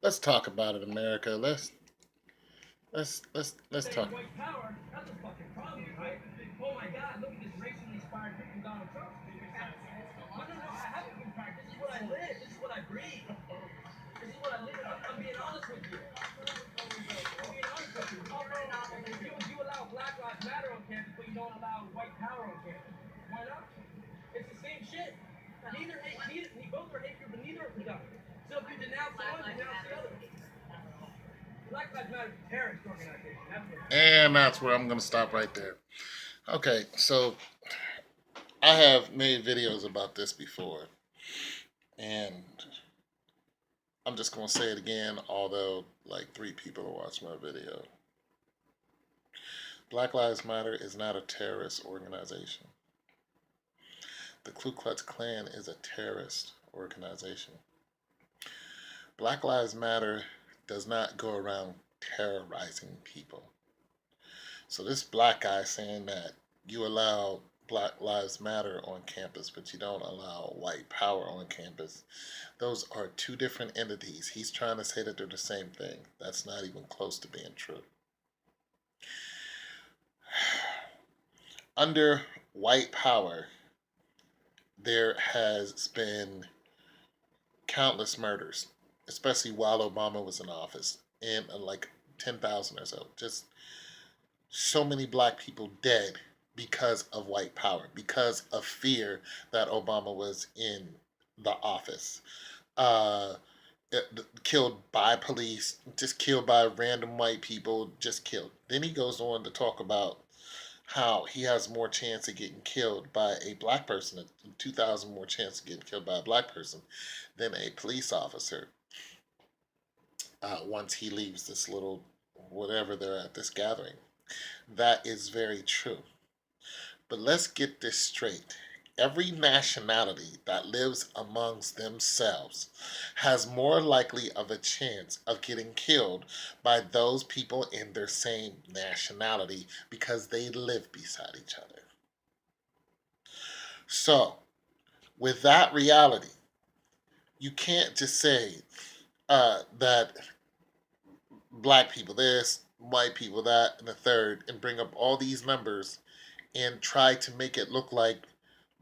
Let's talk about it, America. Let's talk. White power, that's a fucking problem, right? Oh my God, look at this racially inspired from Donald Trump. No, no, no, I haven't been practiced. This is what I live. This is what I breathe. This is what I live. I'm being honest with you. I'm being honest with you. You allow Black Lives Matter on campus, but you don't allow white power on campus. Why not? It's the same shit. We both are hate group, but neither are productive. So if you denounce one, denounce the other. Black Lives Matter is a terrorist organization. And that's where I'm going to stop right there. Okay, so I have made videos about this before, and I'm just going to say it again, although like 3 people have watched my video. Black Lives Matter is not a terrorist organization. The Ku Klux Klan is a terrorist organization. Black Lives Matter does not go around terrorizing people. So this black guy saying that you allow Black Lives Matter on campus, but you don't allow white power on campus, those are 2 different entities. He's trying to say that they're the same thing. That's not even close to being true. Under white power, there has been countless murders, especially while Obama was in office, and like 10,000 or so. Just so many black people dead because of white power, because of fear that Obama was in the office. Uh, Killed by police, just killed by random white people, just killed. Then he goes on to talk about how he has more chance of getting killed by a black person, 2,000 more chance of getting killed by a black person than a police officer once he leaves this little whatever they're at, this gathering. That is very true. But let's get this straight. Every nationality that lives amongst themselves has more likely of a chance of getting killed by those people in their same nationality because they live beside each other. So, with that reality, you can't just say that black people this, white people that, and the third, and bring up all these numbers and try to make it look like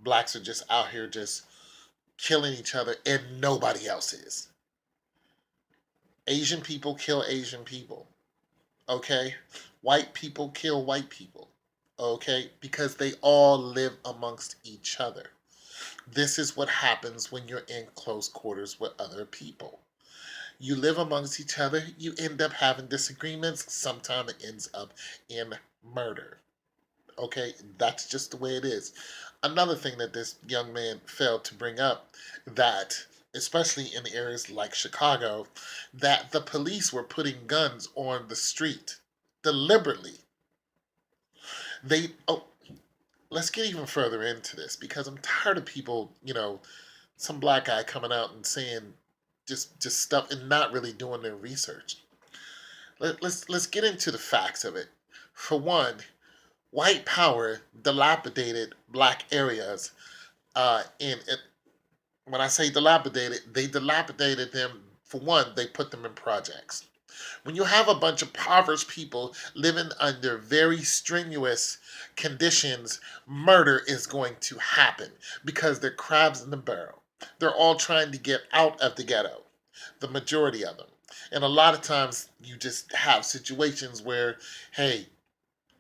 blacks are just out here just killing each other and nobody else is. Asian people kill Asian people. Okay? White people kill white people. Okay? Because they all live amongst each other. This is what happens when you're in close quarters with other people. You live amongst each other, you end up having disagreements. Sometimes it ends up in murder. Okay, that's just the way it is. Another thing that this young man failed to bring up, that especially in areas like Chicago, that the police were putting guns on the street deliberately. They let's get even further into this because I'm tired of people, some black guy coming out and saying just stuff and not really doing their research. Let's get into the facts of it. For one, white power dilapidated black areas. When I say dilapidated, they dilapidated them. For one, they put them in projects. When you have a bunch of impoverished people living under very strenuous conditions, murder is going to happen because they're crabs in the barrel. They're all trying to get out of the ghetto, the majority of them. And a lot of times you just have situations where, hey,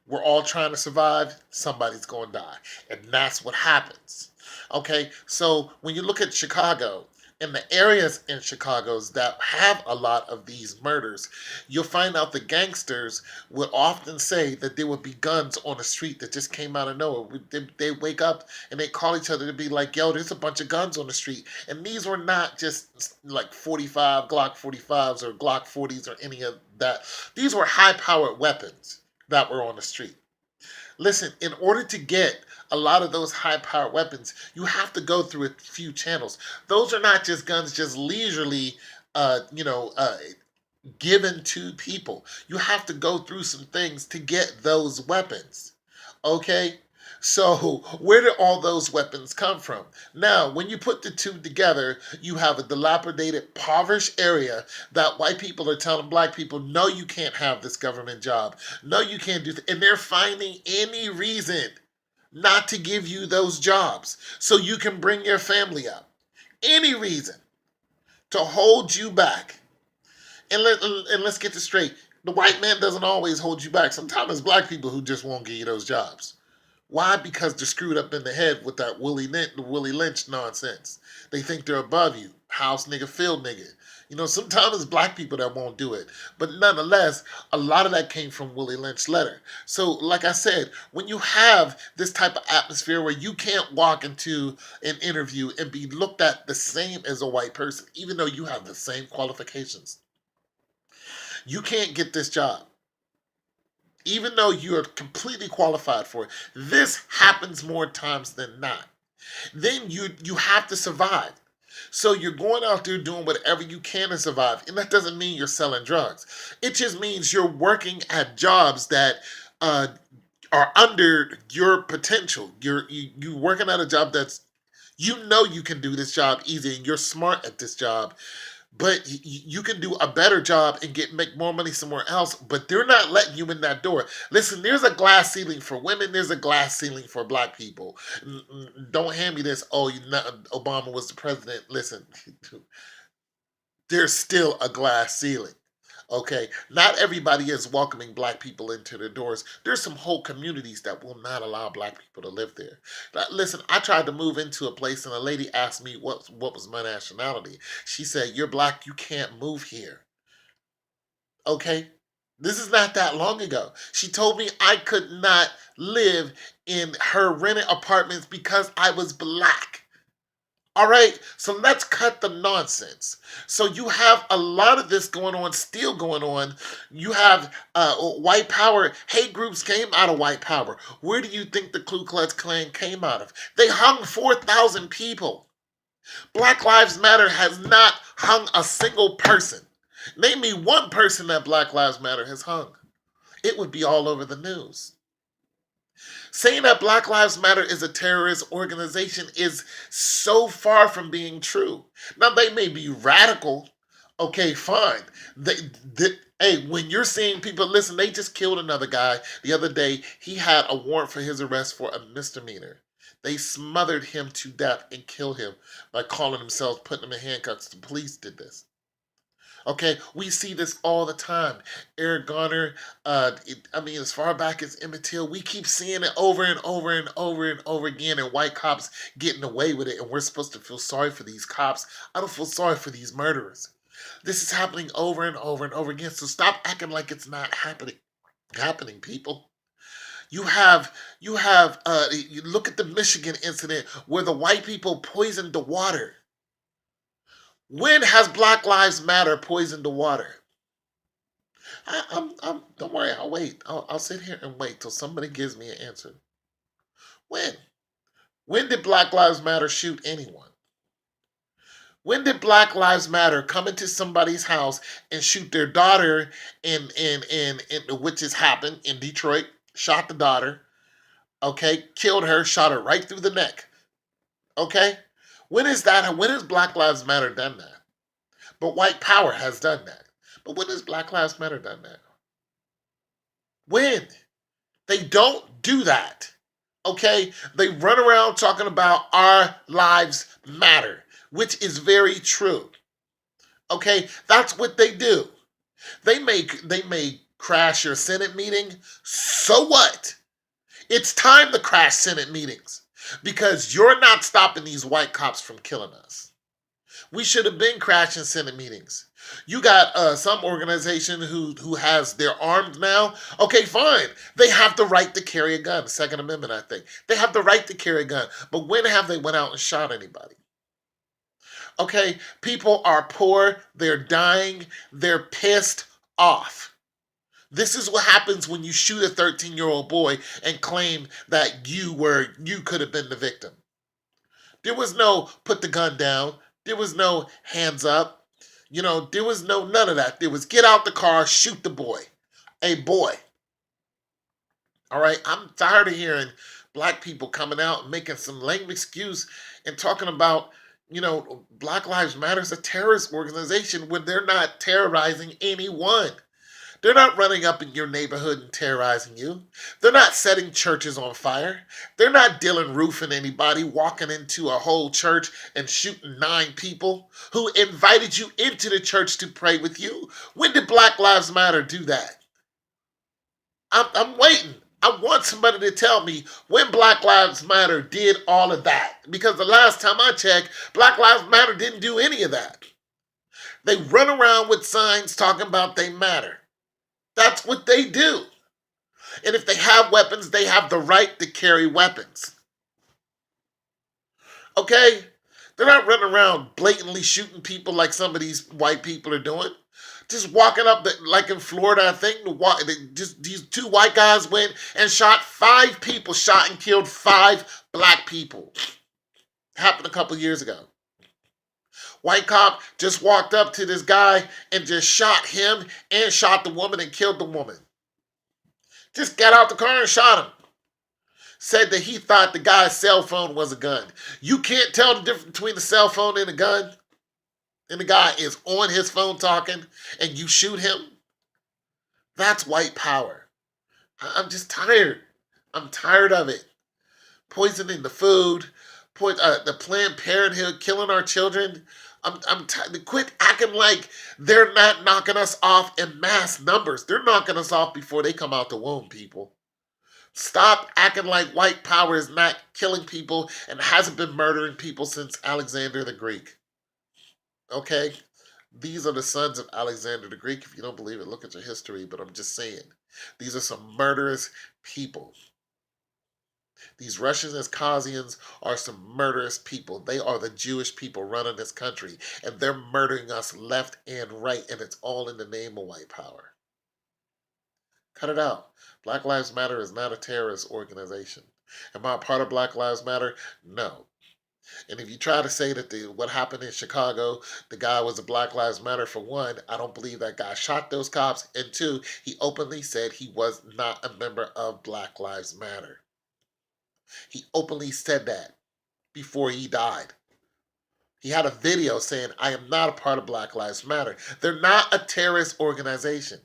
we're all trying to survive, somebody's going to die. And that's what happens. Okay, so when you look at Chicago and the areas in Chicago's that have a lot of these murders, you'll find out the gangsters would often say that there would be guns on the street that just came out of nowhere. They wake up and they call each other to be like, yo, there's a bunch of guns on the street. And these were not just like 45 Glock 45s or Glock 40s or any of that. These were high powered weapons that were on the street. Listen, in order to get a lot of those high powered weapons, you have to go through a few channels. Those are not just guns just leisurely, uh, you know, uh, given to people. You have to go through some things to get those weapons. Okay? So, where did all those weapons come from? Now, when you put the two together, you have a dilapidated, impoverished area that white people are telling black people, no, you can't have this government job. No, you can't do and they're finding any reason not to give you those jobs so you can bring your family up. Any reason to hold you back. And let's get this straight. The white man doesn't always hold you back. Sometimes it's black people who just won't give you those jobs. Why? Because they're screwed up in the head with that Willie Lynch nonsense. They think they're above you. House nigga, field nigga. You know, sometimes it's black people that won't do it. But nonetheless, a lot of that came from Willie Lynch's letter. So, like I said, when you have this type of atmosphere where you can't walk into an interview and be looked at the same as a white person, even though you have the same qualifications, you can't get this job even though you're completely qualified for it. This happens more times than not. Then you have to survive. So you're going out there doing whatever you can to survive. And that doesn't mean you're selling drugs. It just means you're working at jobs that uh, are under your potential. You're working at a job that's, you know, you can do this job easy and you're smart at this job, but you can do a better job and make more money somewhere else, but they're not letting you in that door. Listen, there's a glass ceiling for women, there's a glass ceiling for black people. Don't hand me this, oh, Obama was the president. Listen, there's still a glass ceiling. Okay, not everybody is welcoming black people into their doors. There's some whole communities that will not allow black people to live there. Listen, I tried to move into a place and a lady asked me what was my nationality. She said, "You're black, you can't move here." Okay, this is not that long ago. She told me I could not live in her rented apartments because I was black. All right, so let's cut the nonsense. So you have a lot of this going on, still going on. You have white power. Hate groups came out of white power. Where do you think the Ku Klux Klan came out of? They hung 4,000 people. Black Lives Matter has not hung a single person. Name me one person that Black Lives Matter has hung. It would be all over the news. Saying that Black Lives Matter is a terrorist organization is so far from being true. Now, they may be radical. Okay, fine. Hey, when you're seeing people, listen, they just killed another guy the other day. He had a warrant for his arrest for a misdemeanor. They smothered him to death and killed him by calling themselves, putting him in handcuffs. The police did this. Okay, we see this all the time. Eric Garner, as far back as Emmett Till, we keep seeing it over and over and over and over again, and white cops getting away with it, and we're supposed to feel sorry for these cops. I don't feel sorry for these murderers. This is happening over and over and over again, so stop acting like it's not happening, people. You look at the Michigan incident where the white people poisoned the water. When has Black Lives Matter poisoned the water? Don't worry, I'll wait. I'll sit here and wait till somebody gives me an answer. When? When did Black Lives Matter shoot anyone? When did Black Lives Matter come into somebody's house and shoot their daughter in which has happened in Detroit, shot the daughter, okay, killed her, shot her right through the neck. Okay? When has Black Lives Matter done that? But white power has done that. But when has Black Lives Matter done that? When? They don't do that. Okay? They run around talking about our lives matter, which is very true. Okay? That's what they do. They may crash your Senate meeting. So what? It's time to crash Senate meetings because you're not stopping these white cops from killing us. We should have been crashing Senate meetings. You got some organization who has they're armed now. Okay, fine. They have the right to carry a gun. Second Amendment, I think. They have the right to carry a gun. But when have they went out and shot anybody? Okay, people are poor. They're dying. They're pissed off. This is what happens when you shoot a 13-year-old boy and claim that you could have been the victim. There was no put the gun down. There was no hands up. There was none of that. There was get out the car, shoot the boy. A boy. All right, I'm tired of hearing Black people coming out and making some lame excuse and talking about, Black Lives Matter is a terrorist organization when they're not terrorizing anyone. They're not running up in your neighborhood and terrorizing you. They're not setting churches on fire. They're not Dylan roofing anybody, walking into a whole church and shooting 9 people who invited you into the church to pray with you. When did Black Lives Matter do that? I'm waiting. I want somebody to tell me when Black Lives Matter did all of that. Because the last time I checked, Black Lives Matter didn't do any of that. They run around with signs talking about they matter. That's what they do. And if they have weapons, they have the right to carry weapons. Okay? They're not running around blatantly shooting people like some of these white people are doing. Just walking up, like in Florida, I think, just these 2 white guys went and shot 5 people, shot and killed 5 black people. Happened a couple years ago. White cop just walked up to this guy and just shot him and shot the woman and killed the woman. Just got out the car and shot him. Said that he thought the guy's cell phone was a gun. You can't tell the difference between a cell phone and a gun. And the guy is on his phone talking and you shoot him. That's white power. I'm just tired. I'm tired of it. Poisoning the food, the Planned Parenthood, killing our children. I'm tired. Quit acting like they're not knocking us off in mass numbers. They're knocking us off before they come out the womb, people. Stop acting like white power is not killing people and hasn't been murdering people since Alexander the Greek. Okay? These are the sons of Alexander the Greek. If you don't believe it, look at your history. But I'm just saying, these are some murderous people. These Russians and Kazakhs are some murderous people. They are the Jewish people running this country. And they're murdering us left and right. And it's all in the name of white power. Cut it out. Black Lives Matter is not a terrorist organization. Am I a part of Black Lives Matter? No. And if you try to say that what happened in Chicago, the guy was a Black Lives Matter, for one, I don't believe that guy shot those cops. And 2, he openly said he was not a member of Black Lives Matter. He openly said that before he died. He had a video saying, I am not a part of Black Lives Matter. They're not a terrorist organization.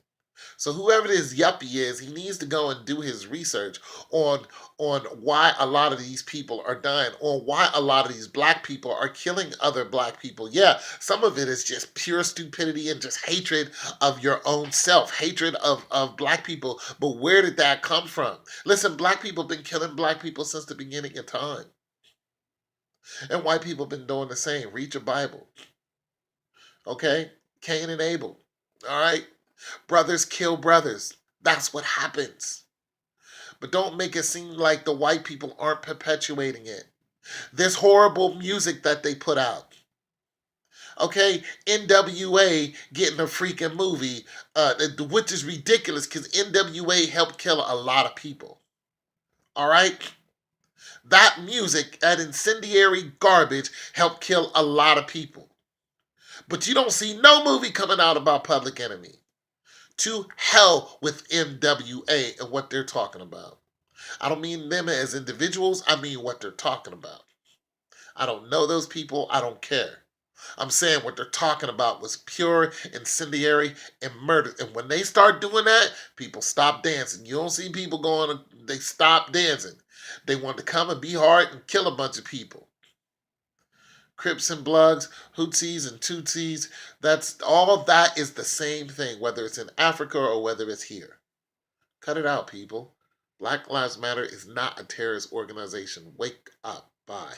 So whoever this yuppie is, he needs to go and do his research on why a lot of these people are dying, on why a lot of these black people are killing other black people. Yeah, some of it is just pure stupidity and just hatred of your own self, hatred of black people. But where did that come from? Listen, black people have been killing black people since the beginning of time. And white people have been doing the same. Read your Bible. Okay? Cain and Abel. All right? Brothers kill brothers. That's what happens. But don't make it seem like the white people aren't perpetuating it. This horrible music that they put out. Okay, NWA getting a freaking movie, which is ridiculous because NWA helped kill a lot of people. All right? That music, that incendiary garbage, helped kill a lot of people. But you don't see no movie coming out about Public Enemy. To hell with NWA and what they're talking about. I don't mean them as individuals. I mean what they're talking about. I don't know those people. I don't care. I'm saying what they're talking about was pure, incendiary, and murder. And when they start doing that, people stop dancing. You don't see people going, they stop dancing. They want to come and be hard and kill a bunch of people. Crips and Bloods, Hootsies and Tootsies, all of that is the same thing, whether it's in Africa or whether it's here. Cut it out, people. Black Lives Matter is not a terrorist organization. Wake up. Bye.